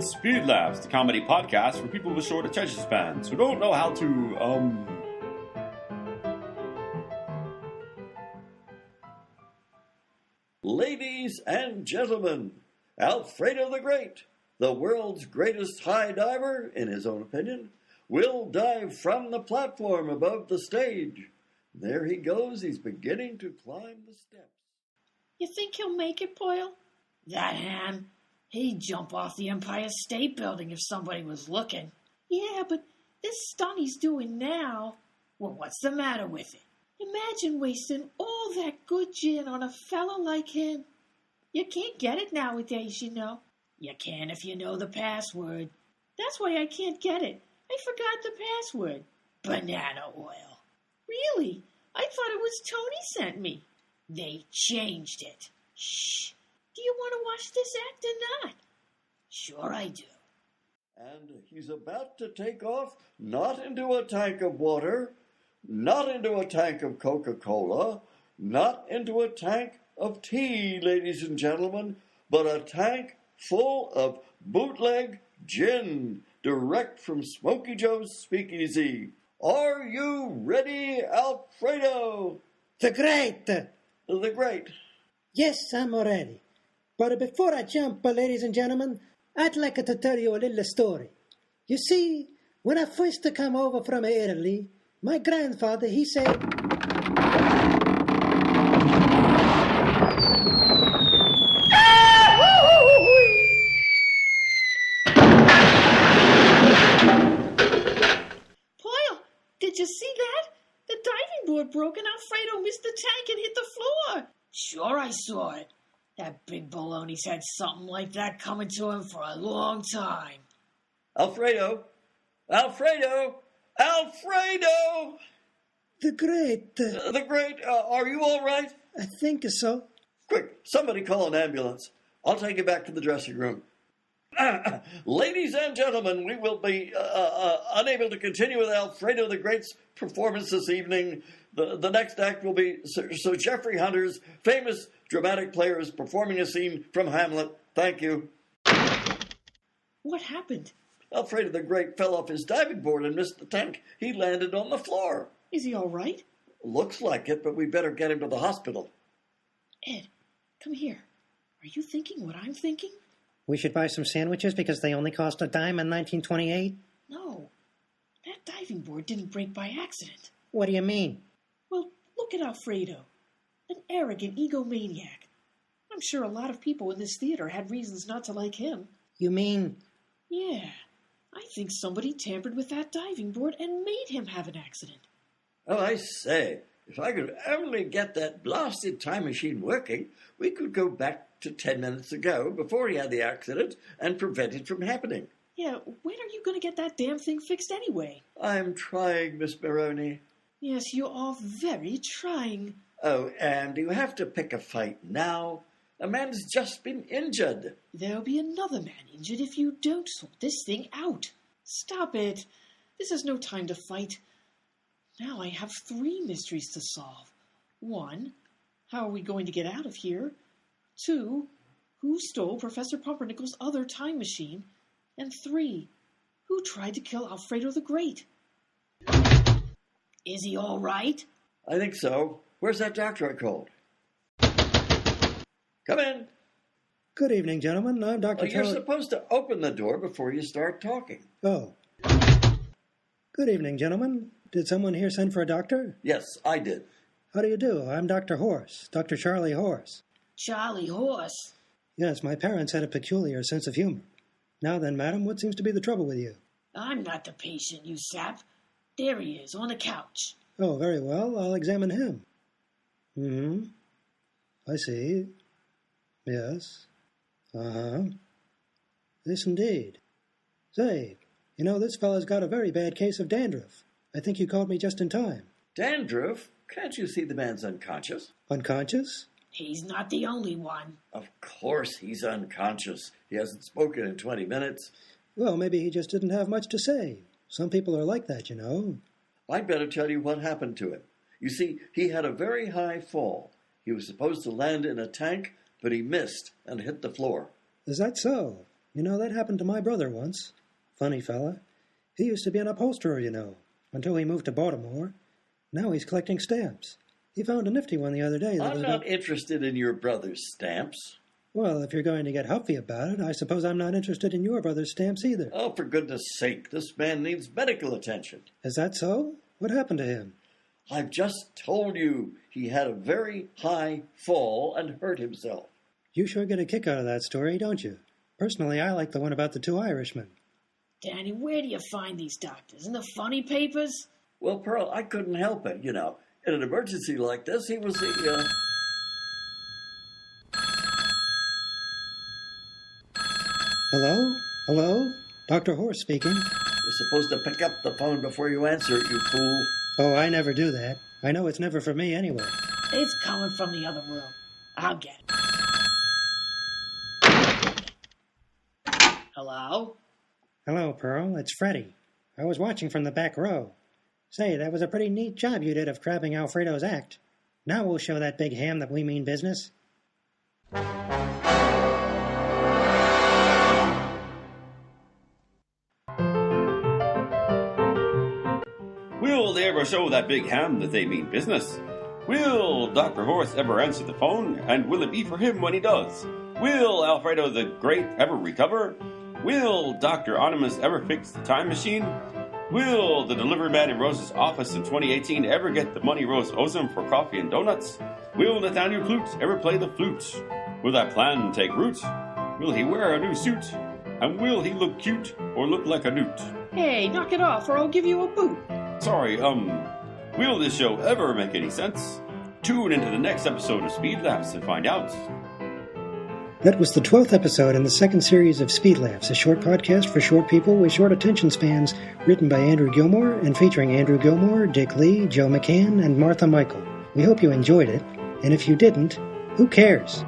SpeedLaughs, the comedy podcast for people with short attention spans who don't know how to, Ladies and gentlemen, Alfredo the Great, the world's greatest high diver, in his own opinion, will dive from the platform above the stage. There he goes, he's beginning to climb the steps. You think he'll make it, Boyle? That ham, he'd jump off the Empire State Building if somebody was looking. Yeah, but this stunt he's doing now, well, what's the matter with it? Imagine wasting all that good gin on a fella like him. You can't get it nowadays, you know. You can if you know the password. That's why I can't get it. I forgot the password. Banana oil. Really? I thought it was Tony sent me. They changed it. Shh. Do you want to watch this act or not? Sure I do. And he's about to take off, not into a tank of water, not into a tank of Coca-Cola, not into a tank of tea, ladies and gentlemen, but a tank full of bootleg gin, direct from Smokey Joe's Speakeasy. Are you ready, Alfredo? The Great! The Great. Yes, I'm ready. But before I jump, ladies and gentlemen, I'd like to tell you a little story. You see, when I first come over from Italy, my grandfather, he said... Boyle, did you see that? The diving board broke and Alfredo missed the tank and hit the floor. Sure, I saw it. That big baloney's had something like that coming to him for a long time. Alfredo! Alfredo! Alfredo! The Great. The Great, are you all right? I think so. Quick, somebody call an ambulance. I'll take you back to the dressing room. Ladies and gentlemen, we will be unable to continue with Alfredo the Great's performance this evening. The next act will be Sir Geoffrey Hunter's famous dramatic players performing a scene from Hamlet. Thank you. What happened? Alfredo the Great fell off his diving board and missed the tank. He landed on the floor. Is he all right? Looks like it, but we better get him to the hospital. Ed, come here. Are you thinking what I'm thinking? We should buy some sandwiches because they only cost a dime in 1928? No. That diving board didn't break by accident. What do you mean? Well, look at Alfredo. An arrogant egomaniac. I'm sure a lot of people in this theater had reasons not to like him. You mean... Yeah. I think somebody tampered with that diving board and made him have an accident. Oh, I say, if I could only get that blasted time machine working, we could go back to 10 minutes ago before he had the accident and prevent it from happening. Yeah, when are you going to get that damn thing fixed anyway? I'm trying, Miss Maroney. Yes, you are very trying. Oh, and you have to pick a fight now. A man's just been injured. There'll be another man injured if you don't sort this thing out. Stop it. This is no time to fight. Now I have 3 mysteries to solve. 1, how are we going to get out of here? 2, who stole Professor Pumpernickel's other time machine? And 3, who tried to kill Alfredo the Great? Is he all right? I think so. Where's that doctor I called? Come in. Good evening, gentlemen. I'm Dr. You're supposed to open the door before you start talking. Oh. Good evening, gentlemen. Did someone here send for a doctor? Yes, I did. How do you do? I'm Dr. Horse, Dr. Charlie Horse. Charlie Horse? Yes, my parents had a peculiar sense of humor. Now then, madam, what seems to be the trouble with you? I'm not the patient, you sap. There he is, on the couch. Oh, very well. I'll examine him. I see. Yes. Yes, indeed. Say, you know, this fellow's got a very bad case of dandruff. I think you called me just in time. Dandruff? Can't you see the man's unconscious? Unconscious? He's not the only one. Of course he's unconscious. He hasn't spoken in 20 minutes. Well, maybe he just didn't have much to say. Some people are like that, you know. I'd better tell you what happened to him. You see, he had a very high fall. He was supposed to land in a tank, but he missed and hit the floor. Is that so? You know, that happened to my brother once. Funny fella. He used to be an upholsterer, you know, until he moved to Baltimore. Now he's collecting stamps. He found a nifty one the other day. I'm not interested in your brother's stamps. Well, if you're going to get huffy about it, I suppose I'm not interested in your brother's stamps either. Oh, for goodness sake, this man needs medical attention. Is that so? What happened to him? I've just told you he had a very high fall and hurt himself. You sure get a kick out of that story, don't you? Personally, I like the one about the two Irishmen. Danny, where do you find these doctors? In the funny papers? Well, Pearl, I couldn't help it, you know. In an emergency like this, he was the, Hello? Hello? Dr. Horse speaking. You're supposed to pick up the phone before you answer it, you fool. Oh, I never do that. I know it's never for me anyway. It's coming from the other room. I'll get it. Hello? Hello, Pearl. It's Freddie. I was watching from the back row. Say, that was a pretty neat job you did of crabbing Alfredo's act. Now we'll show that big ham that we mean business. Will they ever show that big ham that they mean business? Will Dr. Horse ever answer the phone, and will it be for him when he does? Will Alfredo the Great ever recover? Will Dr. Onimus ever fix the time machine? Will the delivery man in Rose's office in 2018 ever get the money Rose owes him for coffee and donuts? Will Nathaniel Clute ever play the flute? Will that plan take root? Will he wear a new suit? And will he look cute or look like a newt? Hey, knock it off or I'll give you a boot. Sorry, will this show ever make any sense? Tune into the next episode of SpeedLaughs and find out. That was the 12th episode in the second series of SpeedLaughs, a short podcast for short people with short attention spans, written by Andrew Gilmore and featuring Andrew Gilmore, Dick Lee, Joe McCann, and Martha Michael. We hope you enjoyed it, and if you didn't, who cares?